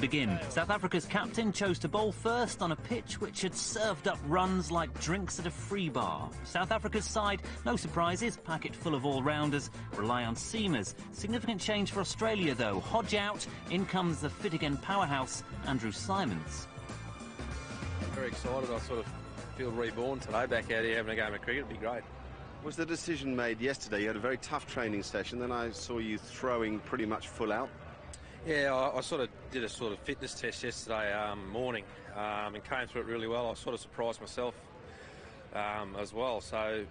Begin. South Africa's captain chose to bowl first on a pitch which had served up runs like drinks at a free bar. South Africa's side, no surprises, packet full of all-rounders, rely on seamers. Significant change for Australia though. Hodge out, in comes the fit-again powerhouse, Andrew Symonds. Very excited, I sort of feel reborn today, back out here having a game of cricket. It'd be great. Was the decision made yesterday? You had a very tough training session, then I saw you throwing pretty much full out. Yeah, I sort of did a sort of fitness test yesterday morning and came through it really well. I sort of surprised myself as well. So,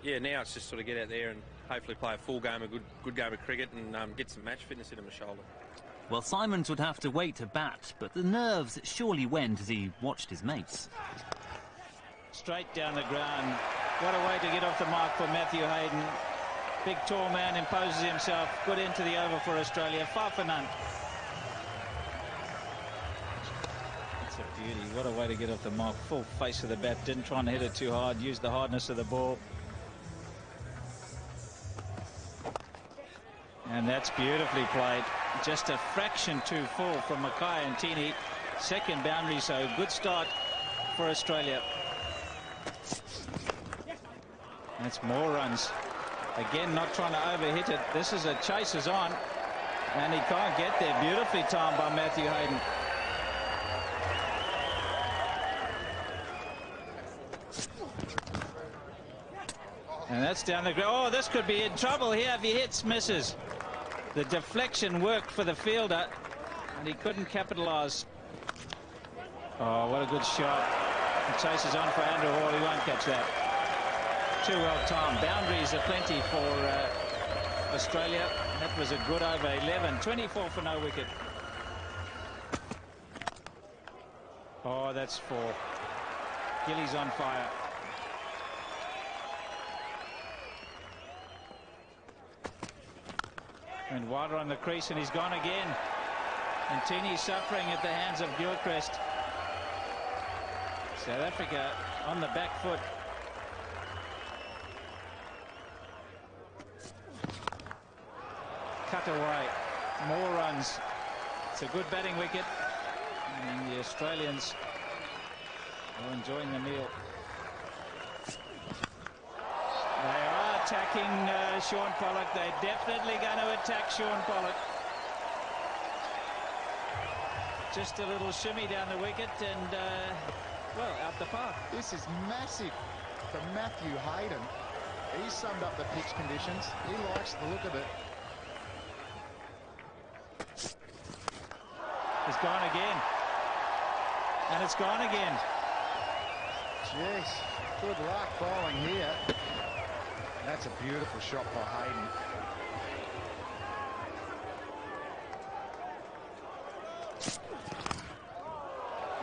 yeah, now it's just sort of get out there and hopefully play a full game, a good game of cricket and get some match fitness into my shoulder. Well, Symonds would have to wait to bat, but the nerves surely went as he watched his mates. Straight down the ground. What a way to get off the mark for Matthew Hayden. Big tall man imposes himself. Good into the over for Australia. 5 for none. It's a beauty. What a way to get off the mark. Full face of the bat. Didn't try and hit it too hard. Used the hardness of the ball. And that's beautifully played. Just a fraction too full from Mackay and Tini. Second boundary, so good start for Australia. That's more runs. Again, not trying to overhit it. This is a chases on, and he can't get there. Beautifully timed by Matthew Hayden. And that's down the ground. Oh, this could be in trouble here if he hits, misses. The deflection worked for the fielder, and he couldn't capitalise. Oh, what a good shot. The chases on for Andrew Hall. He won't catch that. Too well timed. Boundaries are plenty for Australia. That was a good over. 11, 24 for no wicket. Oh, that's 4. Gillies on fire. And Wilder on the crease, and he's gone again. And Tini suffering at the hands of Gilchrist. South Africa on the back foot. Cut away. More runs. It's a good batting wicket. And the Australians are enjoying the meal. They are attacking Shaun Pollock. They're definitely going to attack Shaun Pollock. Just a little shimmy down the wicket and, well, out the park. This is massive for Matthew Hayden. He's summed up the pitch conditions. He likes the look of it. It's gone again. And it's gone again. Jeez, good luck bowling here. That's a beautiful shot by Hayden.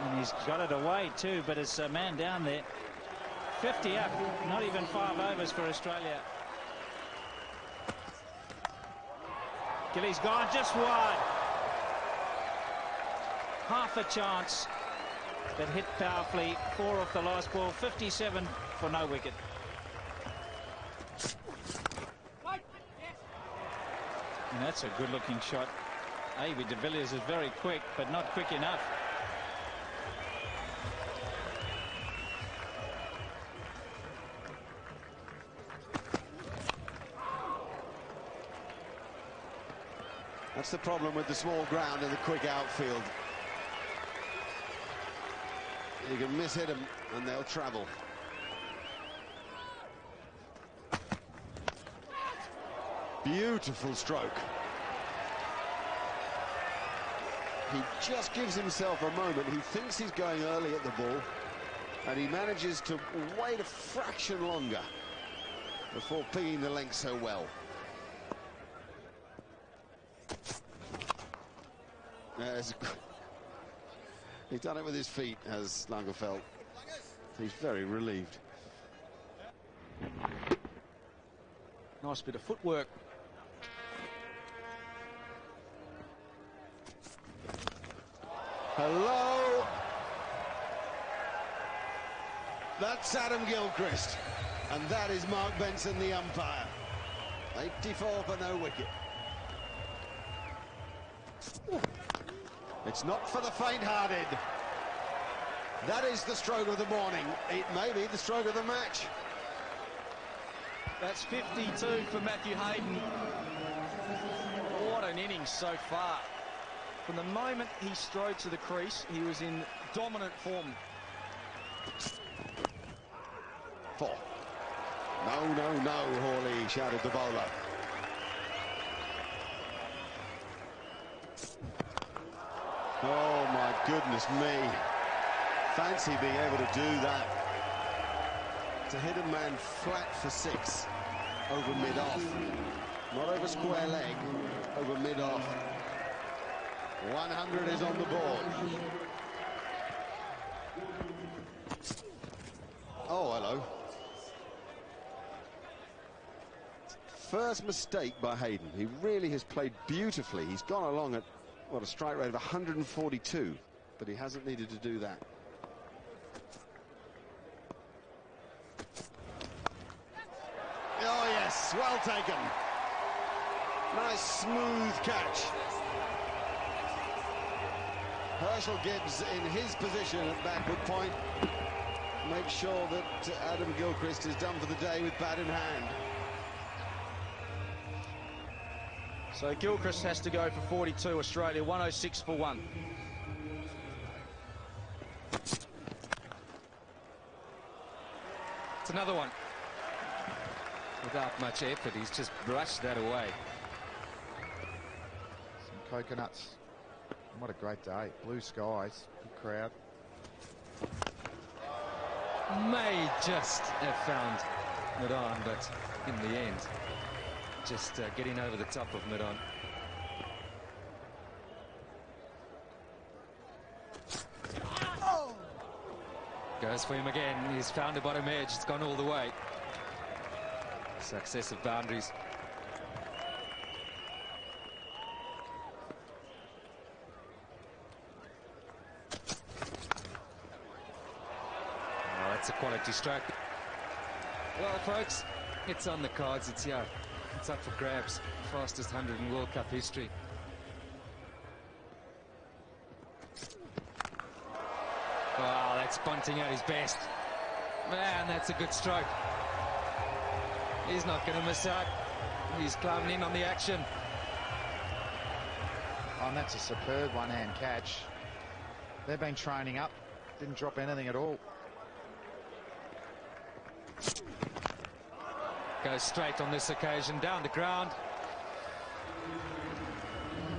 And he's got it away too, but it's a man down there. 50 up, not even 5 overs for Australia. Gillies gone just wide. Half a chance, but hit powerfully. 4 off the last ball. 57 for no wicket. And that's a good-looking shot. A.B. de Villiers is very quick, but not quick enough. That's the problem with the small ground and the quick outfield. You can miss-hit them and they'll travel. Beautiful stroke. He just gives himself a moment. He thinks he's going early at the ball, and he manages to wait a fraction longer before pinging the length so well. He's done it with his feet, has Langerfeldt. He's very relieved. Nice bit of footwork. Hello. That's Adam Gilchrist. And that is Mark Benson, the umpire. 84 for no wicket. It's not for the faint-hearted. That is the stroke of the morning. It may be the stroke of the match. That's 52 for Matthew Hayden. What an innings so far. From the moment he strode to the crease, he was in dominant form. 4. No, no, no, Hawley, shouted the bowler. Oh, my goodness me. Fancy being able to do that. To hit a man flat for 6 over mid-off. Not over square leg, over mid-off. 100 is on the board. Oh, hello. First mistake by Hayden. He really has played beautifully. He's gone along at, what, a strike rate of 142, but he hasn't needed to do that. Oh, yes, well taken. Nice, smooth catch. Herschel Gibbs in his position at backward point. Make sure that Adam Gilchrist is done for the day with bat in hand. So Gilchrist has to go for 42, Australia, 106 for 1. It's another one. Without much effort, he's just brushed that away. Some coconuts. What a great day. Blue skies, good crowd. May just have found Madan, but in the end, just getting over the top of Madan. Goes for him again. He's found the bottom edge. It's gone all the way. Successive boundaries. Oh, that's a quality stroke. Well, folks, it's on the cards. It's here. It's up for grabs. Fastest 100 in World Cup history. Wow, that's Bunting at his best. Man, that's a good stroke. He's not going to miss out. He's climbing in on the action. Oh, and that's a superb one-hand catch. They've been training up. Didn't drop anything at all. Goes straight on this occasion, down the ground.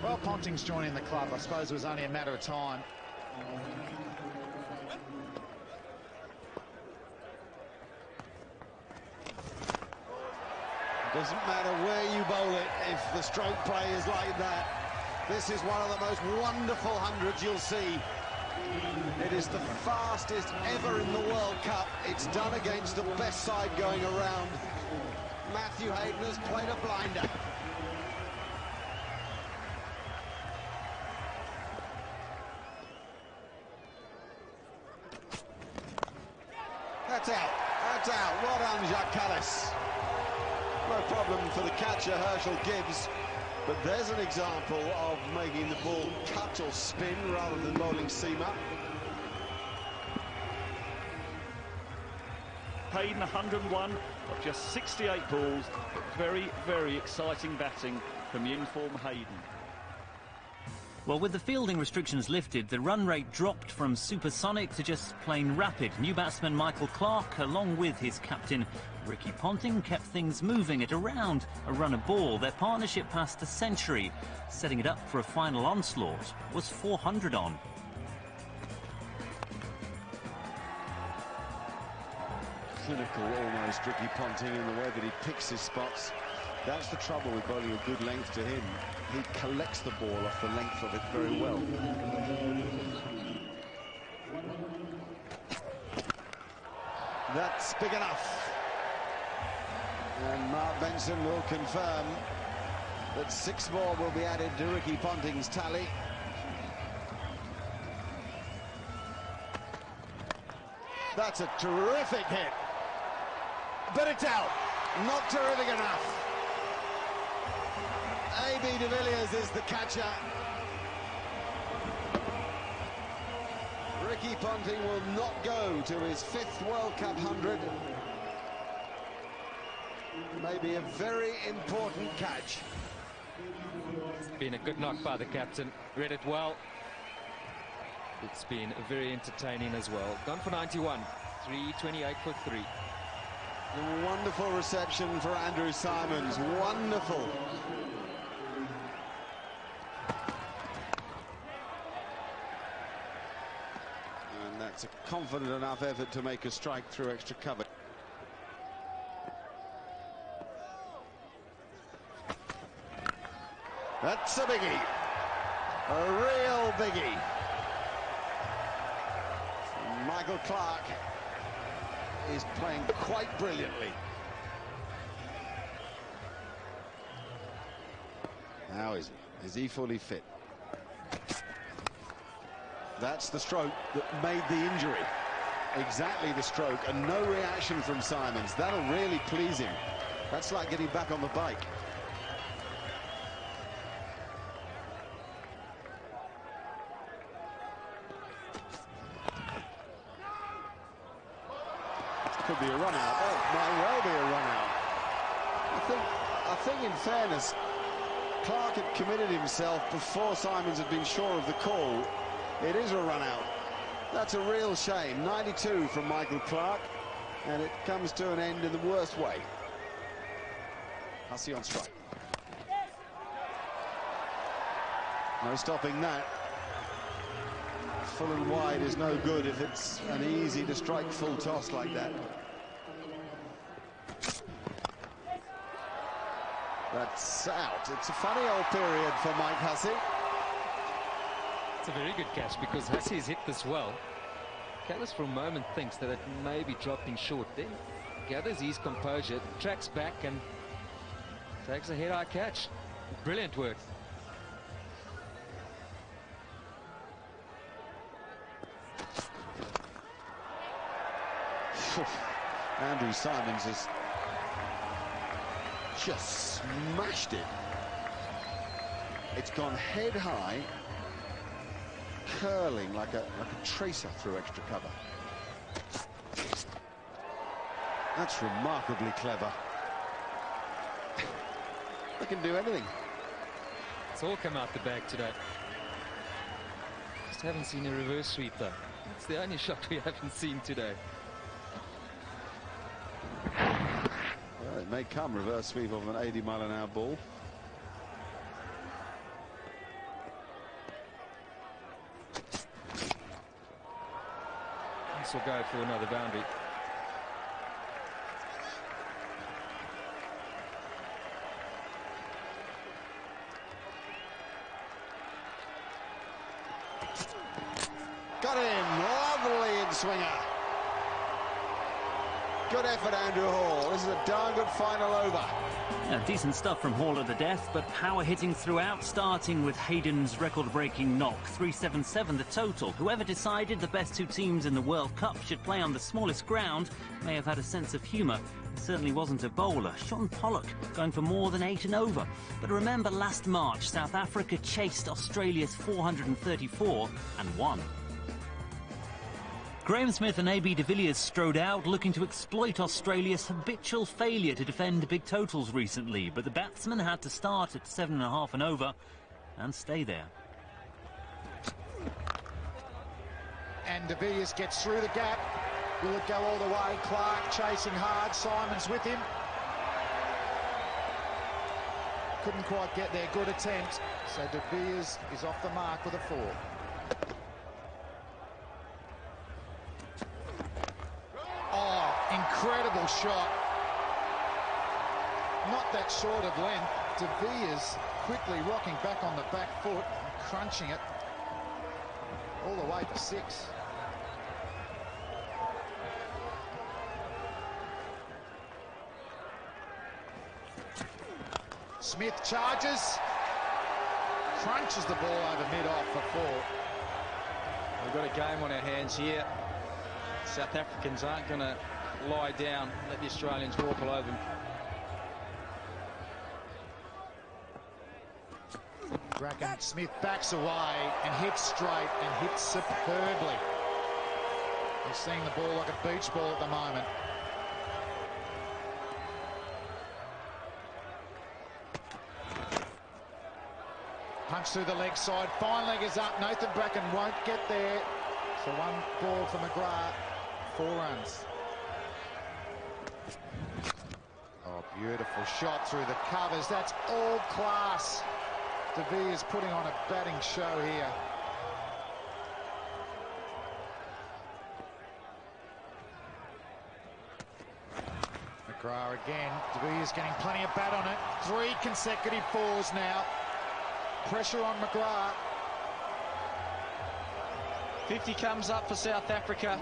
Well, Ponting's joining the club. I suppose it was only a matter of time. Doesn't matter where you bowl it if the stroke play is like that. This is one of the most wonderful hundreds you'll see. It is the fastest ever in the World Cup. It's done against the best side going around. Matthew Hayden has played a blinder. That's out. That's out. Well done, Jacques Kallis. No problem for the catcher, Herschel Gibbs. But there's an example of making the ball cut or spin rather than bowling seam up. Hayden 101 of just 68 balls. Very, very exciting batting from the in-form Hayden. Well, with the fielding restrictions lifted, the run rate dropped from supersonic to just plain rapid. New batsman Michael Clarke, along with his captain Ricky Ponting, kept things moving at around a run a ball. Their partnership passed a century. Setting it up for a final onslaught was 400 on. Clinical almost, Ricky Ponting, in the way that he picks his spots. That's the trouble with bowling a good length to him. He collects the ball off the length of it very well. That's big enough. And Mark Benson will confirm that 6 more will be added to Ricky Ponting's tally. That's a terrific hit. But it's out. Not terrific enough. A.B. de Villiers is the catcher. Bunting will not go to his 5th World Cup 100. Maybe a very important catch. It's been a good knock by the captain. Read it well. It's been very entertaining as well. Gone for 91. 3:28 for 3. A wonderful reception for Andrew Symonds. Wonderful. And that's a confident enough effort to make a strike through extra cover. That's a biggie. A real biggie. Michael Clarke is playing quite brilliantly. How is he? Is he fully fit? That's the stroke that made the injury. Exactly the stroke, and no reaction from Symonds. That'll really please him. That's like getting back on the bike. Could be a run out. Oh, might well be a run out. I think in fairness, Clarke had committed himself before Symonds had been sure of the call. It is a run out. That's a real shame. 92 from Michael Clarke, and it comes to an end in the worst way. Hussey on strike. No stopping that. Full and wide is no good if it's an easy to strike full toss like that. That's out. It's a funny old period for Mike Hussey. It's a very good catch because Hussey's hit this well. Kallis for a moment thinks that it may be dropping short. Then gathers his composure, tracks back and takes a head-high catch. Brilliant work. Andrew Symonds has just smashed it. It's gone head high, curling like a tracer through extra cover. That's remarkably clever. They can do anything. It's all come out the bag today. Just haven't seen a reverse sweep though. It's the only shot we haven't seen today. Well, it may come reverse sweep of an 80-mile-an-hour ball. This will go for another boundary. Got him, lovely in-swinger. Good effort, Andrew Hall. This is a darn good final over. Yeah, decent stuff from Hall at the death, but power hitting throughout, starting with Hayden's record-breaking knock. 377 the total. Whoever decided the best two teams in the World Cup should play on the smallest ground may have had a sense of humour. It certainly wasn't a bowler. Sean Pollock going for more than 8 and over. But remember last March, South Africa chased Australia's 434 and won. Graham Smith and AB de Villiers strode out, looking to exploit Australia's habitual failure to defend big totals recently, but the batsmen had to start at 7.5 and over and stay there. And de Villiers gets through the gap. Will it go all the way? Clarke chasing hard. Symonds with him. Couldn't quite get there. Good attempt. So de Villiers is off the mark with a 4. Oh, incredible shot. Not that short of length. De Villiers quickly rocking back on the back foot, crunching it all the way for 6. Smith charges, crunches the ball over mid-off for 4. We've got a game on our hands here. South Africans aren't going to lie down, let the Australians walk all over them. Bracken Smith backs away and hits straight and hits superbly. He's seeing the ball like a beach ball at the moment. Punch through the leg side. Fine leg is up. Nathan Bracken won't get there. So 1 ball for McGrath. 4 runs. Oh, beautiful shot through the covers. That's all class. De Villiers putting on a batting show here. McGrath again. De Villiers getting plenty of bat on it. 3 consecutive 4s now. Pressure on McGrath. 50 comes up for South Africa.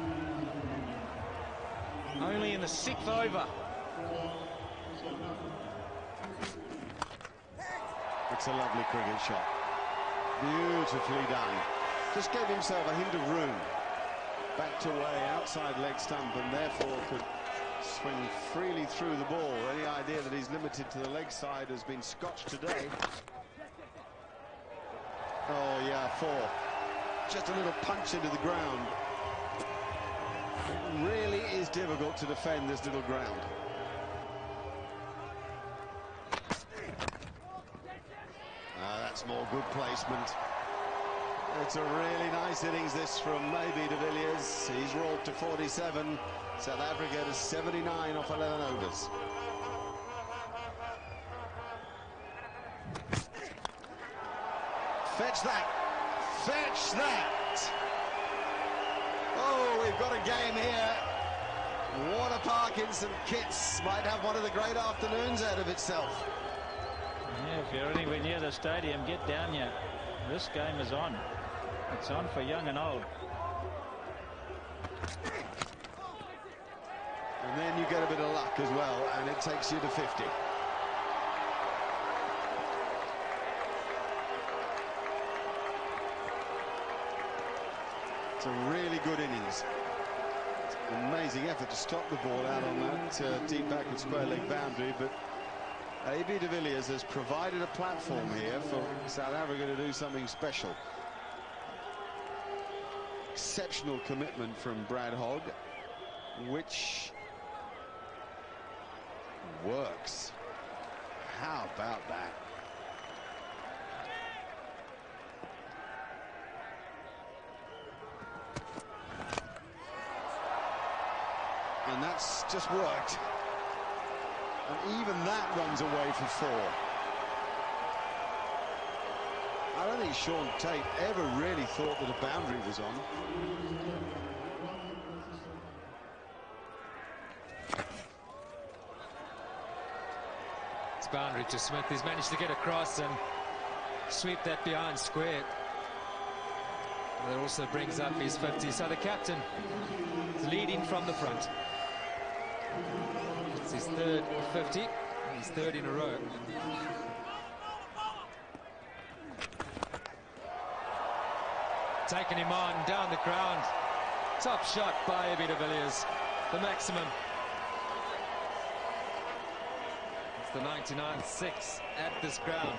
Only in the 6th over. It's a lovely cricket shot. Beautifully done. Just gave himself a hint of room. Backed away, outside leg stump, and therefore could swing freely through the ball. Any idea that he's limited to the leg side has been scotched today. Oh, yeah, 4. Just a little punch into the ground. It really is difficult to defend this little ground. That's more good placement. It's a really nice innings this from maybe De Villiers. He's rolled to 47. South Africa to 79 off 11 overs. Fetch that. Fetch that. Oh, we've got a game here. Warner Park in St Kitts might have one of the great afternoons out of itself. Yeah, if you're anywhere near the stadium, get down here. This game is on. It's on for young and old. And then you get a bit of luck as well, and it takes you to 50. It's a really good innings. It's an amazing effort to stop the ball out on that deep backward square leg boundary, but A.B. de Villiers has provided a platform here for South Africa to do something special. Exceptional commitment from Brad Hogg, which works. How about that? And that's just worked. And even that runs away for 4. I don't think Sean Tate ever really thought that a boundary was on. It's boundary to Smith. He's managed to get across and sweep that behind square. And that also brings up his 50. So the captain is leading from the front. It's his 3rd 50. He's 3rd in a row. Taking him on down the ground. Top shot by A.B. de Villiers. The maximum. It's the 99th 6 at this ground.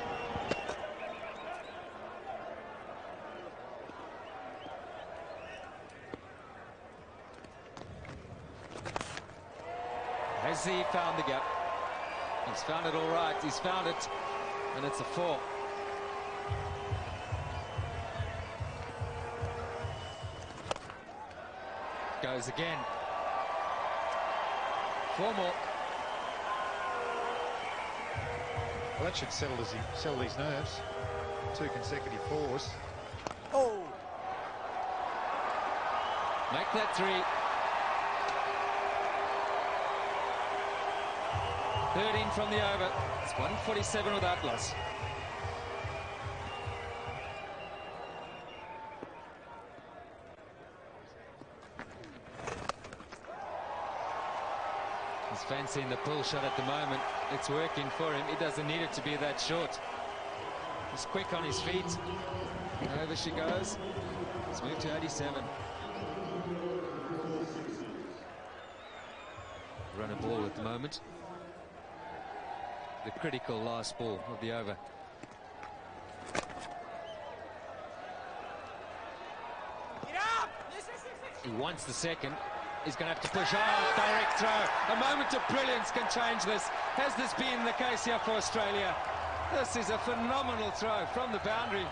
Has he found the gap? He's found it all right. He's found it, and it's a 4. Goes again. 4 more. Well, that should settle these nerves. 2 consecutive 4s. Oh! Make that 3. 13 from the over. It's 147 without loss. He's fancying the pull shot at the moment. It's working for him. He doesn't need it to be that short. He's quick on his feet. Over she goes. He's moved to 87. Run a ball at the moment. The critical last ball of the over. He wants the second. He's going to have to push. Oh, direct throw. A moment of brilliance can change this. Has this been the case here for Australia? This is a phenomenal throw from the boundary.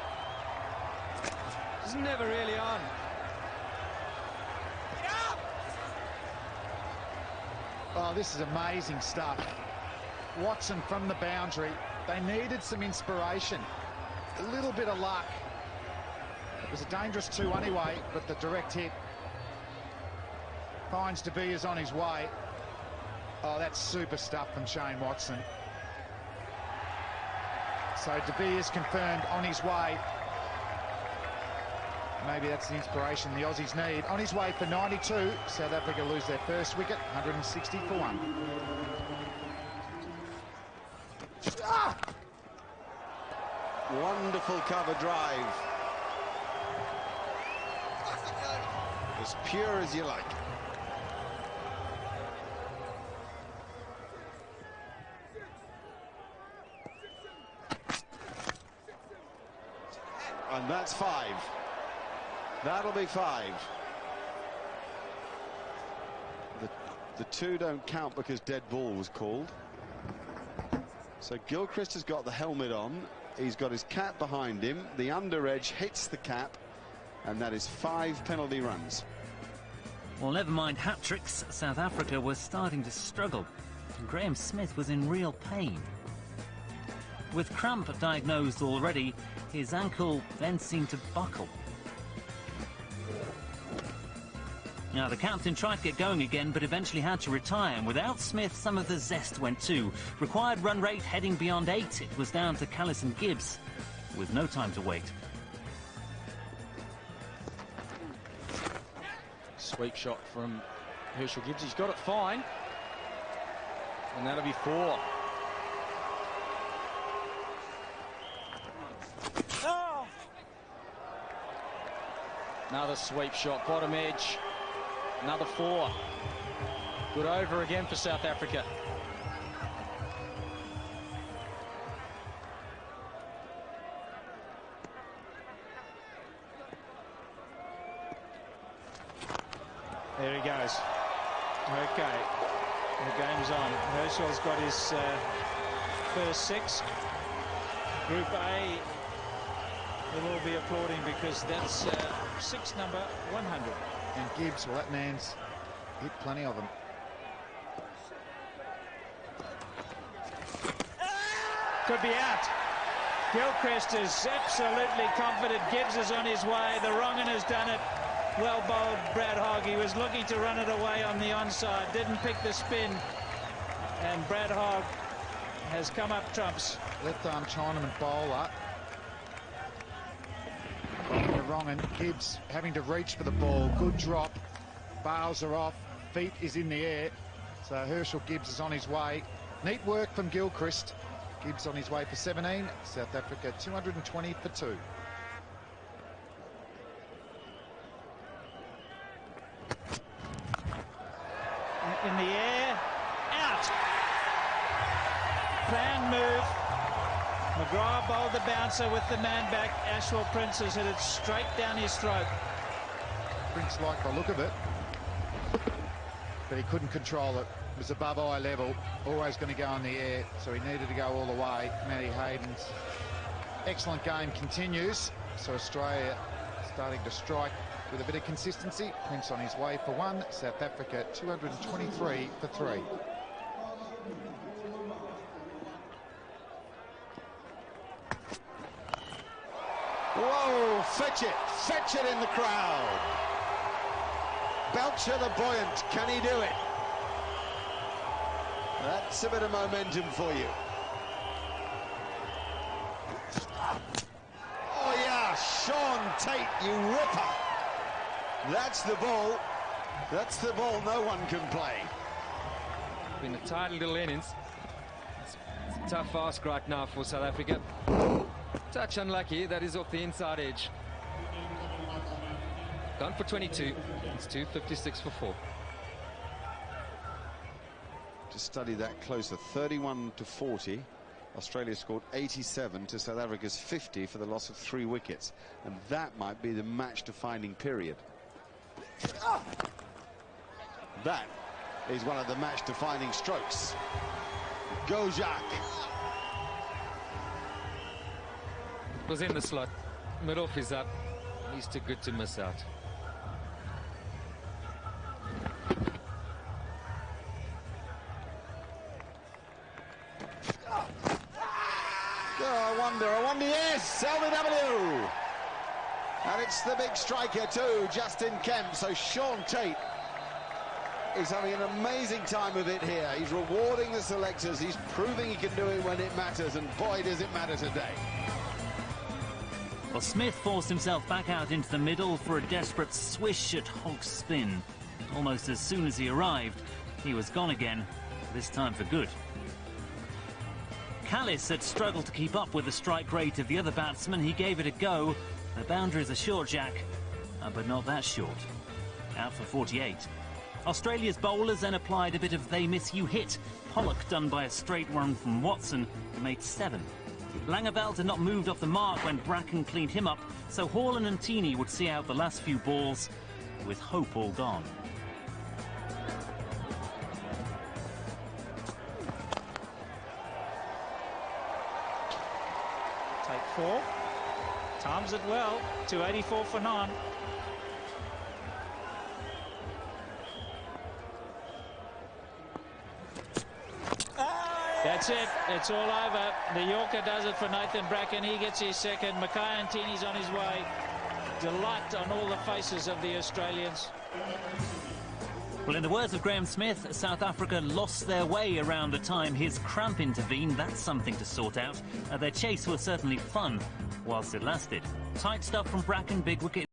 It's never really on. Oh, this is amazing stuff. Watson from the boundary. They needed some inspiration. A little bit of luck. It was a dangerous two anyway, but the direct hit finds De Beers on his way. Oh, that's super stuff from Shane Watson. So De Beers confirmed on his way. Maybe that's the inspiration the Aussies need. On his way for 92. South Africa lose their first wicket, 160 for 1. Ah! Wonderful cover drive. As pure as you like. And that's 5. That'll be 5. The 2 don't count because dead ball was called. So Gilchrist has got the helmet on. He's got his cap behind him. The under edge hits the cap. And that is 5 penalty runs. Well, never mind hat-tricks. South Africa was starting to struggle. And Graham Smith was in real pain. With cramp diagnosed already, his ankle then seemed to buckle. Now, the captain tried to get going again, but eventually had to retire, and without Smith, some of the zest went too. Required run rate heading beyond 8. It was down to Kallis and Gibbs, with no time to wait. Sweep shot from Herschel Gibbs. He's got it fine. And that'll be 4. Another sweep shot, bottom edge. Another 4. Good over again for South Africa. There he goes. Okay. The game's on. Herschel's got his first 6. Group A will all be applauding because that's 6 number 100. And Gibbs, well, that man's hit plenty of them. Could be out. Gilchrist is absolutely confident. Gibbs is on his way. The wrong one has done it. Well bowled, Brad Hogg. He was looking to run it away on the onside. Didn't pick the spin. And Brad Hogg has come up trumps. Left-arm Chinaman bowler. The wrong one. Gibbs having to reach for the ball. Good drop. Bales are off. Feet is in the air. So Herschel Gibbs is on his way. Neat work from Gilchrist. Gibbs on his way for 17. South Africa 220 for 2. In the air, out. Planned move. McGrath bowled the bouncer with the man back. Ashwell Prince has hit it straight down his throat. Prince liked the look of it, but he couldn't control it. It was above eye level, always going to go in the air, so he needed to go all the way. Matty Hayden's excellent game continues, so Australia starting to strike with a bit of consistency. Prince on his way for 1. South Africa 223 for 3. Whoa, fetch it in the crowd. Belcher the buoyant, can he do it? That's a bit of momentum for you. Oh yeah, Sean Tate, you ripper. That's the ball. That's the ball no one can play. Been a tight little innings. It's a tough ask right now for South Africa. Touch unlucky, that is off the inside edge. Gone for 22. It's 256 for 4. To study that closer, 31 to 40. Australia scored 87 to South Africa's 50 for the loss of 3 wickets. And that might be the match-defining period. That is one of the match-defining strokes. Gojak. Was in the slot. Mid-off is up. He's too good to miss out. Oh, I wonder, yes, LBW. And it's the big striker too, Justin Kemp. So Sean Tate is having an amazing time of it here. He's rewarding the selectors. He's proving he can do it when it matters, and boy, does it matter today. Well, Smith forced himself back out into the middle for a desperate swish at Hogg's spin. Almost as soon as he arrived, he was gone again, this time for good. Callis had struggled to keep up with the strike rate of the other batsmen. He gave it a go. The boundaries are short, Jack, but not that short. Out for 48. Australia's bowlers then applied a bit of they miss you hit. Pollock done by a straight run from Watson, who made 7. Langeveld had not moved off the mark when Bracken cleaned him up, so Haaland and Tini would see out the last few balls with hope all gone. Take 4. Times it well. 284 for 9. That's it. It's all over. The Yorker does it for Nathan Bracken. He gets his second. Mackay and Tini's on his way. Delight on all the faces of the Australians. Well, in the words of Graham Smith, South Africa lost their way around the time his cramp intervened. That's something to sort out. Their chase was certainly fun whilst it lasted. Tight stuff from Bracken, big wicket.